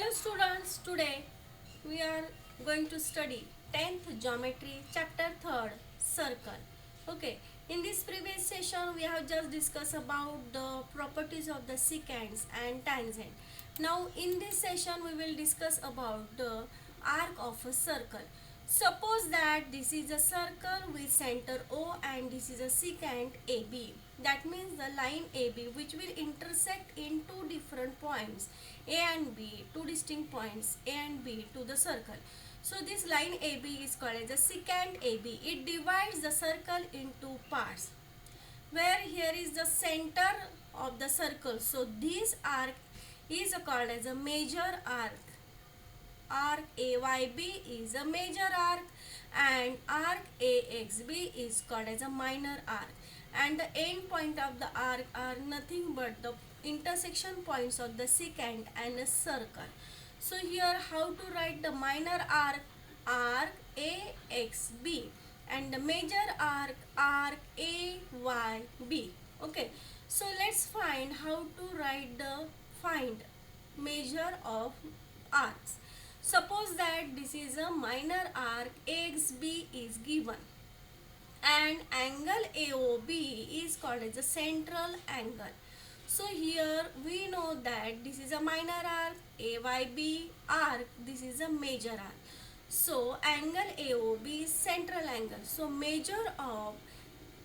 Hello students, today we are going to study 10th geometry chapter 3rd circle. Okay, in this previous session we have just discussed about the properties of the secants and tangent. Now in this session we will discuss about the arc of a circle. Suppose that this is a circle with center O and this is a secant AB. That means the line AB which will intersect in two different points A and B, two distinct points A and B to the circle. So this line AB is called as the secant AB. It divides the circle into parts where here is the center of the circle. So this arc is called as a major arc. Arc AYB is a major arc and arc AXB is called as a minor arc, and the end point of the arc are nothing but the intersection points of the secant and a circle. So here how to write the minor arc, arc AXB, and the major arc, arc AYB. Okay, so let's find how to write the find measure of arcs. Suppose that this is a minor arc AXB is given and angle AOB is called as a central angle. So here we know that this is a minor arc, AYB arc, this is a major arc. So angle AOB is central angle. So measure of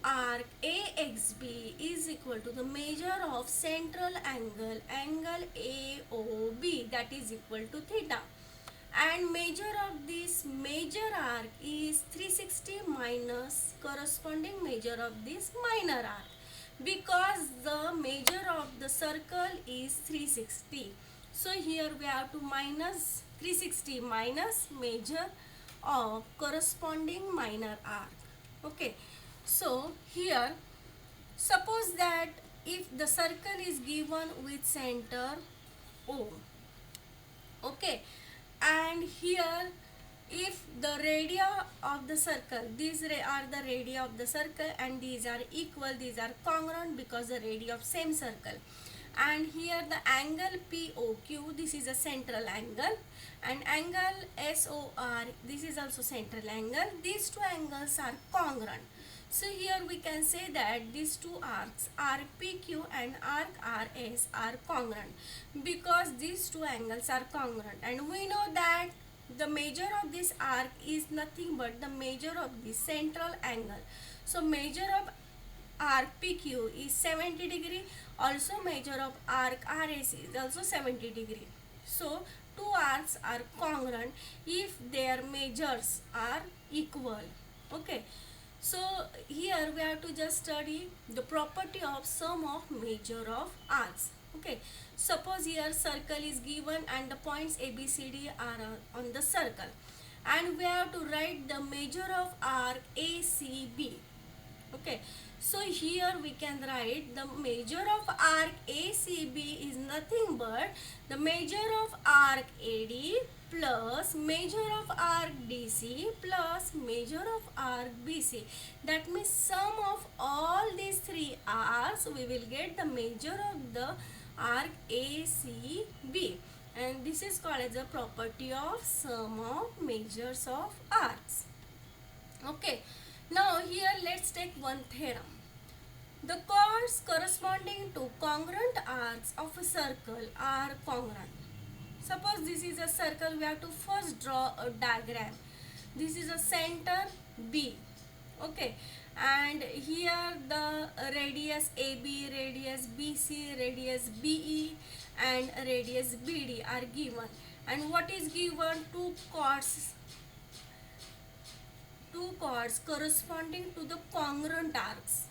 arc AXB is equal to the measure of central angle, angle AOB, that is equal to theta. And measure of this major arc is 360 minus corresponding measure of this minor arc, because the measure of the circle is 360. So here we have to minus 360 minus measure of corresponding minor arc. Okay, so here suppose that if the circle is given with center O, okay, and here if the radii of the circle, these are the radii of the circle and these are equal, these are congruent because the radii of same circle, and here the angle POQ, this is a central angle, and angle SOR, this is also central angle, these two angles are congruent. So here we can say that these two arcs RPQ and arc RS are congruent because these two angles are congruent, and we know that the measure of this arc is nothing but the measure of the central angle. So measure of arc PQ is 70 degree, also measure of arc RS is also 70 degree. So two arcs are congruent if their measures are equal. Okay, so here we have to just study the property of sum of measure of arcs. Okay, suppose here circle is given and the points ABCD are on the circle, and we have to write the measure of arc ACB. Okay, so here we can write the measure of arc ACB is nothing but the measure of arc AD plus measure of arc DC plus measure of arc BC. That means sum of all these three arcs, we will get the measure of the arc ACB, and this is called as a property of sum of measures of arcs. Okay, now here let's take one theorem. The chords corresponding to congruent arcs of a circle are congruent. Suppose this is a circle, we have to first draw a diagram. This is a center B, okay, and here the radius AB, radius BC, radius BE and radius BD are given, and what is given? Two chords corresponding to the congruent arcs.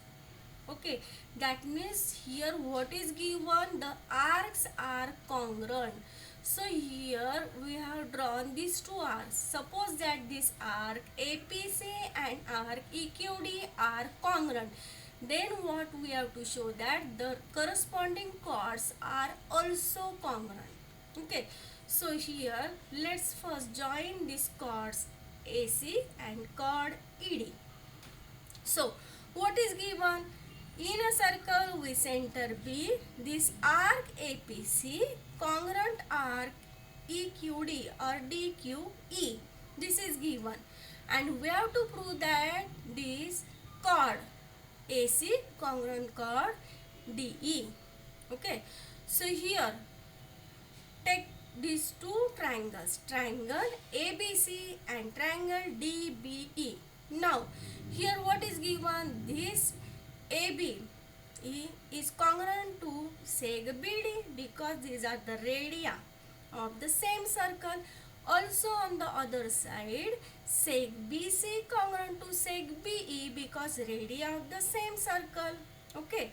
Okay, that means here what is given? The arcs are congruent. So here we have drawn these two arcs. Suppose that this arc APC and arc EQD are congruent. Then what we have to show? That the corresponding chords are also congruent. Okay, so here let's first join these chords AC and chord ED. So what is given? In a circle with center B, this arc APC, congruent arc EQD or DQE. This is given, and we have to prove that this chord AC congruent chord DE. Okay, so here take these two triangles, triangle ABC and triangle DBE. Now here what is given? This AB is congruent to seg BD because these are the radii of the same circle. Also on the other side, seg BC congruent to seg BE because radii of the same circle. Okay,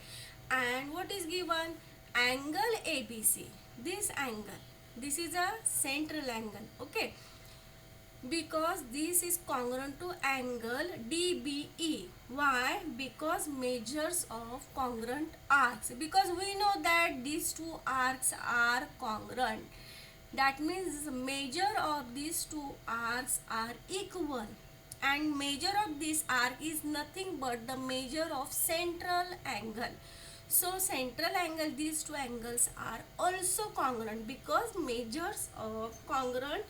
and what is given? Angle ABC. This angle, this is a central angle. Okay, because this is congruent to angle DBE. Why? Because measures of congruent arcs. Because we know that these two arcs are congruent. That means measure of these two arcs are equal. And measure of this arc is nothing but the measure of central angle. So central angle, these two angles are also congruent because measures of congruent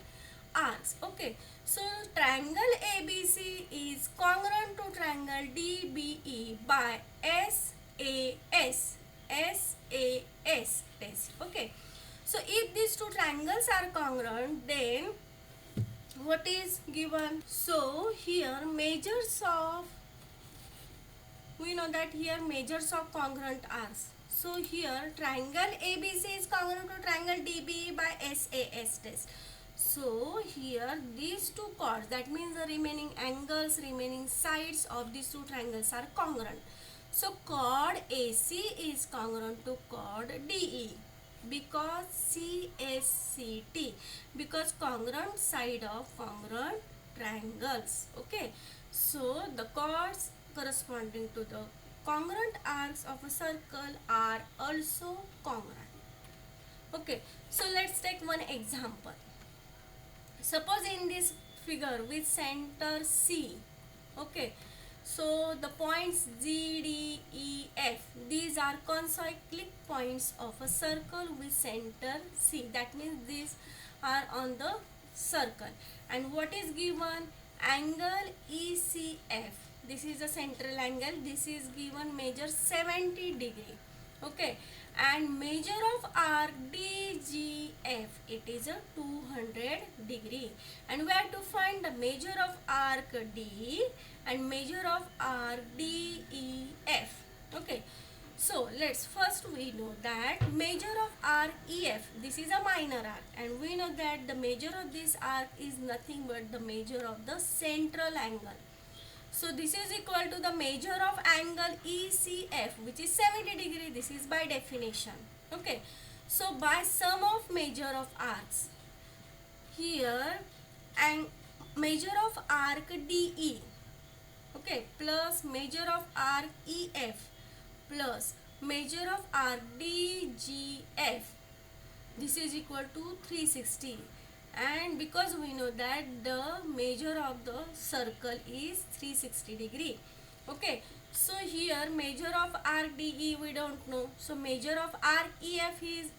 arcs. Okay, so triangle ABC is congruent to triangle DBE by SAS test. Okay, so if these two triangles are congruent, then what is given? So here measures of, we know that here measures of congruent arcs. So here triangle ABC is congruent to triangle DBE by SAS test. So here these two chords, that means the remaining angles, remaining sides of these two triangles are congruent. So chord AC is congruent to chord DE because CSCT, because congruent side of congruent triangles. Okay, so the chords corresponding to the congruent arcs of a circle are also congruent. Okay, so let's take one example. Suppose in this figure with center C. Okay, so the points G, D, E, F, these are concyclic points of a circle with center C. That means these are on the circle. And what is given? Angle ECF. This is a central angle. This is given measure 70 degree. Okay, and measure of arc DGF, it is a 200 degree, and we have to find the measure of arc D and measure of arc DEF. Okay, so let's first, we know that measure of arc EF, this is a minor arc, and we know that the measure of this arc is nothing but the measure of the central angle. So this is equal to the measure of angle ECF, which is 70 degree. This is by definition. Okay, so by sum of measure of arcs, here and measure of arc DE, okay, plus measure of arc EF plus measure of arc DGF, this is equal to 360. And because we know that the measure of the circle is 360 degree. Okay, so here measure of arc DE we don't know, so measure of arc EF is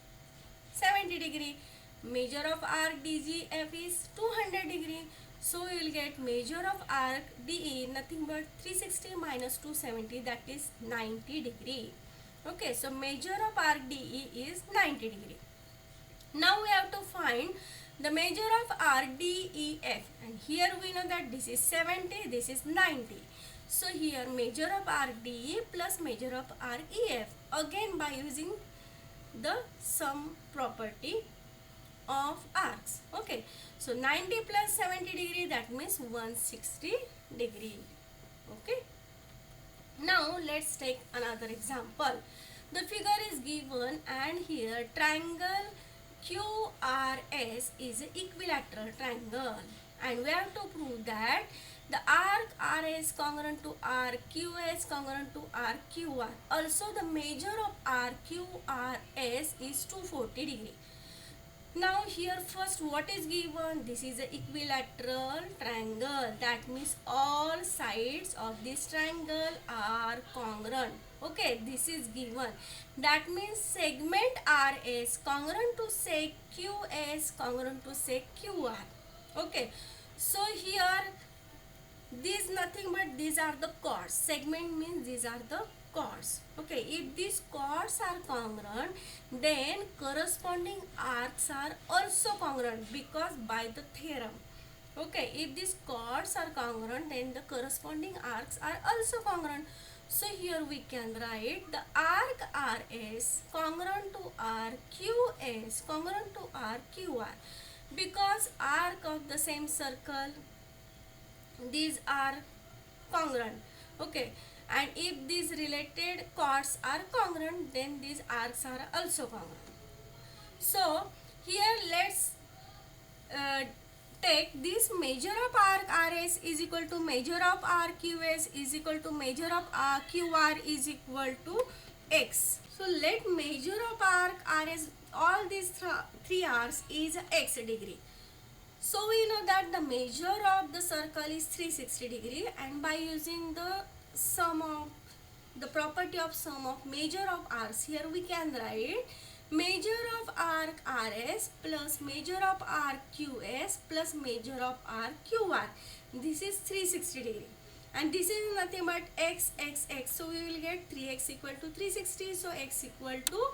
70 degree, measure of arc DGF is 200 degree. So we will get measure of arc DE nothing but 360 minus 270, that is 90 degree. Okay, so measure of arc DE is 90 degree. Now we have to find the measure of arc DEF, and here we know that this is 70, this is 90. So here measure of arc DE plus measure of arc EF, again by using the sum property of arcs. Okay, so 90 plus 70 degree, that means 160 degree. Okay, now let's take another example. The figure is given, and here triangle QRS is an equilateral triangle, and we have to prove that the arc RS congruent to arc QS congruent to arc QR. Also the measure of arc QRS is 240 degree. Now here first what is given? This is an equilateral triangle. That means all sides of this triangle are congruent. Okay, this is given. That means segment RS congruent to sec QS congruent to sec QR. Okay, so here these nothing but these are the chords. Segment means these are the chords. Okay, if these chords are congruent, then corresponding arcs are also congruent because by the theorem. Okay, if these chords are congruent, then the corresponding arcs are also congruent. So here we can write the arc RS congruent to arc QS congruent to arc QR, because arc of the same circle, these are congruent. Okay, and if these related chords are congruent, then these arcs are also congruent. So here let's uh, take this measure of arc RS is equal to measure of arc QS is equal to measure of arc QR is equal to x. So let measure of arc RS, all these three arcs is x degree. So we know that the measure of the circle is 360 degree, and by using the sum of the property of sum of measure of arcs, here we can write measure of arc RS plus measure of arc QS plus measure of arc QR. This is 360 degree, and this is nothing but x. So we will get 3x equal to 360, so x equal to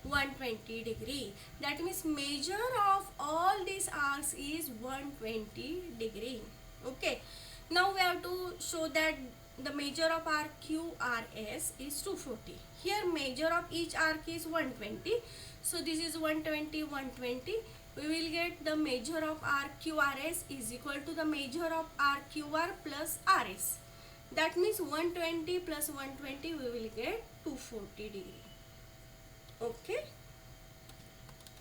120 degree. That means measure of all these arcs is 120 degree. Okay, now we have to show that the measure of arc QRS is 240. Here measure of each arc is 120, so this is 120 120. We will get the measure of arc QRS is equal to the measure of arc QR plus RS. That means 120 plus 120 we will get 240 degree. Okay.